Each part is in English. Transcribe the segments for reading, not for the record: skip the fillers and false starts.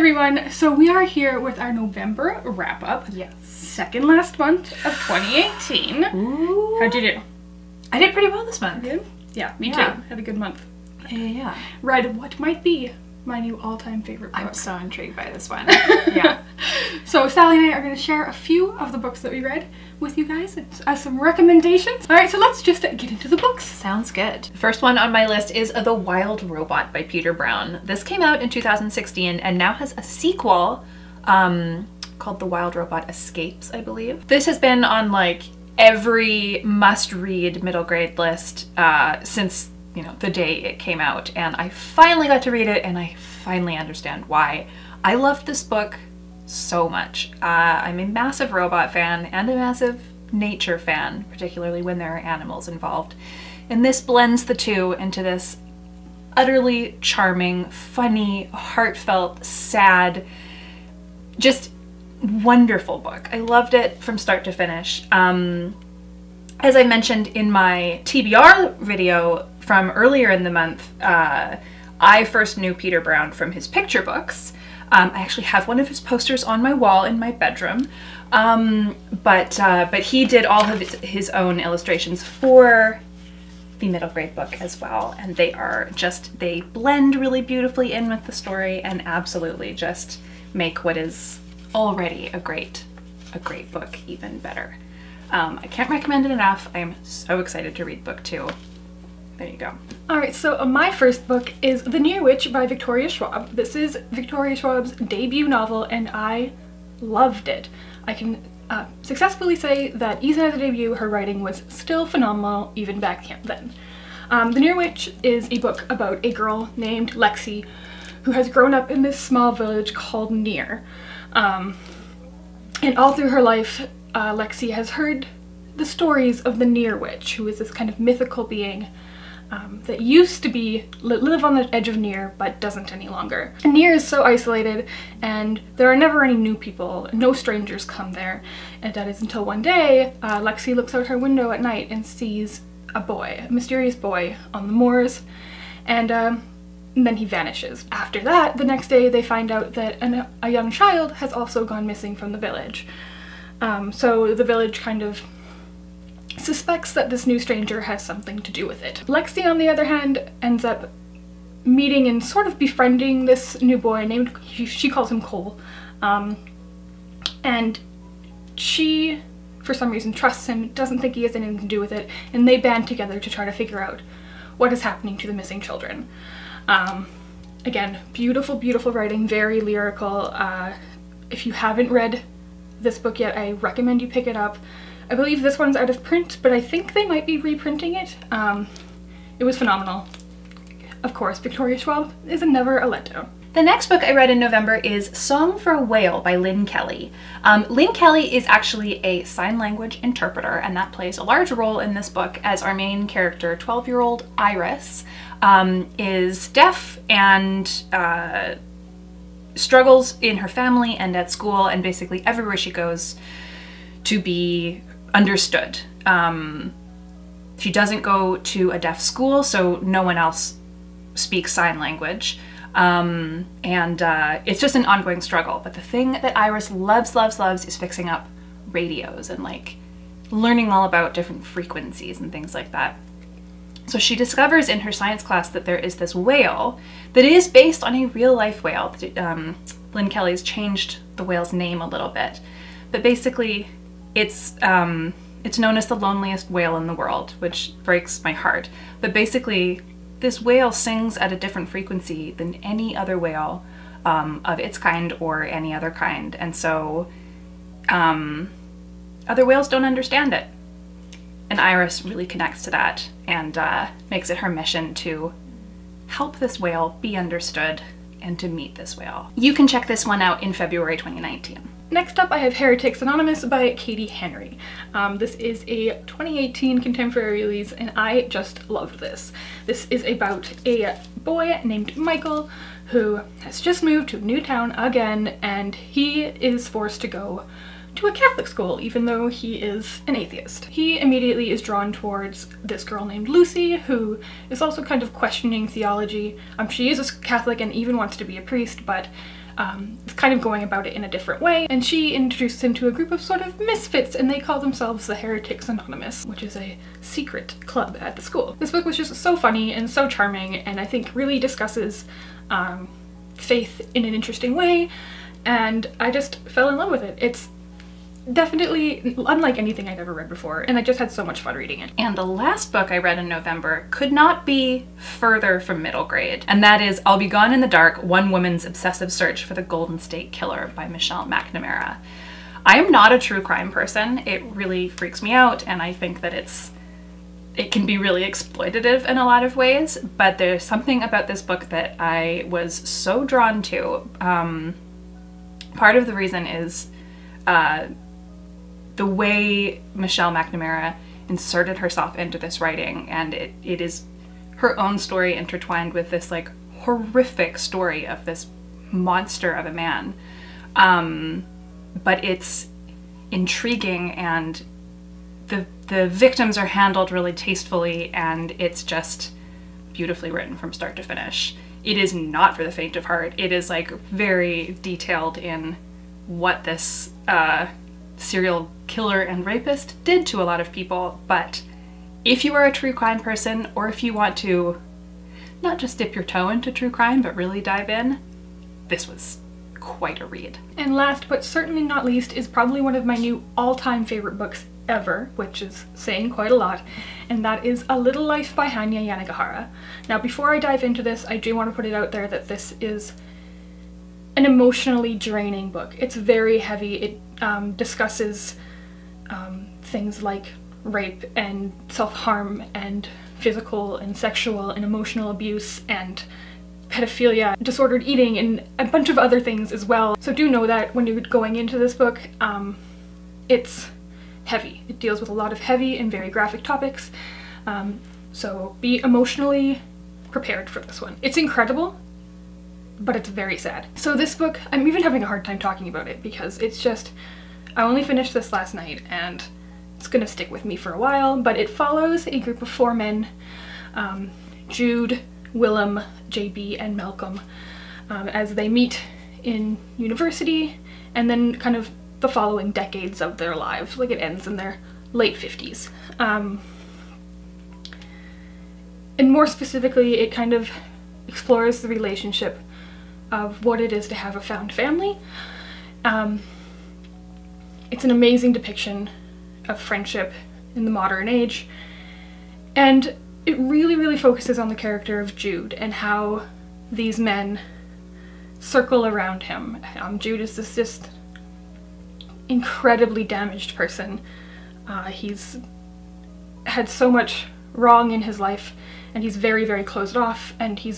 everyone, so we are here with our November wrap-up. Yes. Second last month of 2018. Ooh. How'd you do? I did pretty well this month. Good? Yeah, me Yeah. too. Had a good month. Yeah. Read what might be my new all-time favorite book. I'm so intrigued by this one. Yeah. So Sally and I are going to share a few of the books that we read with you guys as some recommendations. Alright, so let's just get into the books. Sounds good. The first one on my list is The Wild Robot by Peter Brown. This came out in 2016 and now has a sequel called The Wild Robot Escapes, I believe. This has been on like every must-read middle grade list since, you know, the day it came out, and I finally got to read it and I finally understand why. I loved this book so much. I'm a massive robot fan and a massive nature fan, particularly when there are animals involved. And this blends the two into this utterly charming, funny, heartfelt, sad, just wonderful book. I loved it from start to finish. As I mentioned in my TBR video from earlier in the month, I first knew Peter Brown from his picture books. I actually have one of his posters on my wall in my bedroom, but he did all of his own illustrations for the middle grade book as well, and they blend really beautifully in with the story and absolutely just make what is already a great book even better. I can't recommend it enough. I am so excited to read book 2. There you go. Alright, so my first book is The Near Witch by Victoria Schwab. This is Victoria Schwab's debut novel and I loved it. I can successfully say that even as a debut, her writing was still phenomenal even back then. The Near Witch is a book about a girl named Lexi who has grown up in this small village called Near. And all through her life, Lexi has heard the stories of the Near Witch, who is this kind of mythical being that used to live on the edge of Near, but doesn't any longer. And Near is so isolated, and there are never any new people, no strangers come there. And that is until one day, Lexi looks out her window at night and sees a boy, a mysterious boy, on the moors, and then he vanishes. After that, the next day they find out that a young child has also gone missing from the village. So the village kind of suspects that this new stranger has something to do with it. Lexi, on the other hand, ends up meeting and sort of befriending this new boy named, she calls him Cole, and she, for some reason, trusts him, doesn't think he has anything to do with it, and they band together to try to figure out what is happening to the missing children. Again, beautiful, beautiful writing, very lyrical. If you haven't read this book yet, I recommend you pick it up. I believe this one's out of print, but I think they might be reprinting it. It was phenomenal. Of course, Victoria Schwab is never a letdown. The next book I read in November is Song for a Whale by Lynne Kelly. Lynne Kelly is actually a sign language interpreter, and that plays a large role in this book as our main character, 12-year-old Iris, is deaf and struggles in her family and at school and basically everywhere she goes to be understood. She doesn't go to a deaf school, so no one else speaks sign language. It's just an ongoing struggle. But the thing that Iris loves is fixing up radios and like learning all about different frequencies and things like that. So she discovers in her science class that there is this whale that is based on a real-life whale. Lynne Kelly's changed the whale's name a little bit, but basically it's known as the loneliest whale in the world, which breaks my heart. But basically, this whale sings at a different frequency than any other whale of its kind or any other kind, and so other whales don't understand it. And Iris really connects to that and makes it her mission to help this whale be understood and to meet this whale. You can check this one out in February 2019. Next up I have Heretics Anonymous by Katie Henry. This is a 2018 contemporary release and I just loved this. This is about a boy named Michael who has just moved to a new town again, and he is forced to go to a Catholic school, even though he is an atheist. He immediately is drawn towards this girl named Lucy, who is also kind of questioning theology. She is a Catholic and even wants to be a priest, but is kind of going about it in a different way. And she introduces him to a group of sort of misfits, and they call themselves the Heretics Anonymous, which is a secret club at the school. This book was just so funny and so charming, and I think really discusses faith in an interesting way, and I just fell in love with it. It's definitely unlike anything I'd ever read before, and I just had so much fun reading it. And the last book I read in November could not be further from middle grade, and that is I'll Be Gone in the Dark, One Woman's Obsessive Search for the Golden State Killer by Michelle McNamara. I am not a true crime person. It really freaks me out, and I think that it can be really exploitative in a lot of ways, but there's something about this book that I was so drawn to. Part of the reason is the way Michelle McNamara inserted herself into this writing, and it is her own story intertwined with this like horrific story of this monster of a man. But it's intriguing, and the victims are handled really tastefully, and it's just beautifully written from start to finish. It is not for the faint of heart. It is like very detailed in what this serial killer and rapist did to a lot of people, but if you are a true crime person, or if you want to not just dip your toe into true crime but really dive in, this was quite a read. And last but certainly not least is probably one of my new all-time favorite books ever, which is saying quite a lot, and that is A Little Life by Hanya Yanagihara. Now before I dive into this, I do want to put it out there that this is an emotionally draining book. It's very heavy. It discusses things like rape and self-harm and physical and sexual and emotional abuse and pedophilia, disordered eating, and a bunch of other things as well. So do know that when you're going into this book, it's heavy. It deals with a lot of heavy and very graphic topics. So be emotionally prepared for this one. It's incredible, but it's very sad. So this book, I'm even having a hard time talking about it because it's just, I only finished this last night and it's gonna stick with me for a while, but it follows a group of 4 men, Jude, Willem, JB, and Malcolm, as they meet in university, and then kind of the following decades of their lives. Like it ends in their late 50s. And more specifically, it kind of explores the relationship of what it is to have a found family. It's an amazing depiction of friendship in the modern age, and it really focuses on the character of Jude and how these men circle around him. Jude is this just incredibly damaged person. He's had so much wrong in his life, and he's very closed off, and he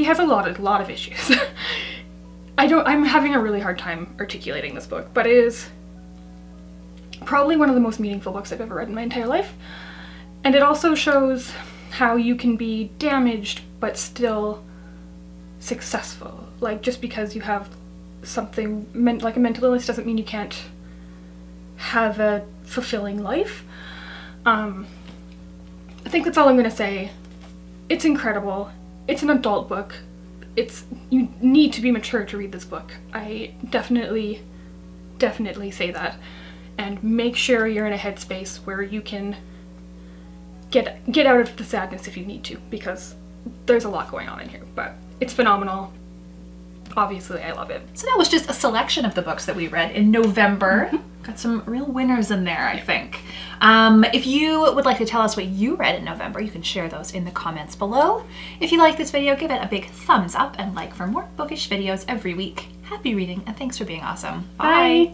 has a lot of issues. I'm having a really hard time articulating this book, but it is probably one of the most meaningful books I've ever read in my entire life. And it also shows how you can be damaged but still successful. Like, just because you have something like a mental illness doesn't mean you can't have a fulfilling life. I think that's all I'm gonna say. It's incredible. It's an adult book. You need to be mature to read this book. I definitely say that. And make sure you're in a headspace where you can get out of the sadness if you need to, because there's a lot going on in here, but it's phenomenal. Obviously, I love it. So that was just a selection of the books that we read in November. Got some real winners in there, I think. If you would like to tell us what you read in November, you can share those in the comments below. If you like this video, give it a big thumbs up and like for more bookish videos every week. Happy reading, and thanks for being awesome. Bye!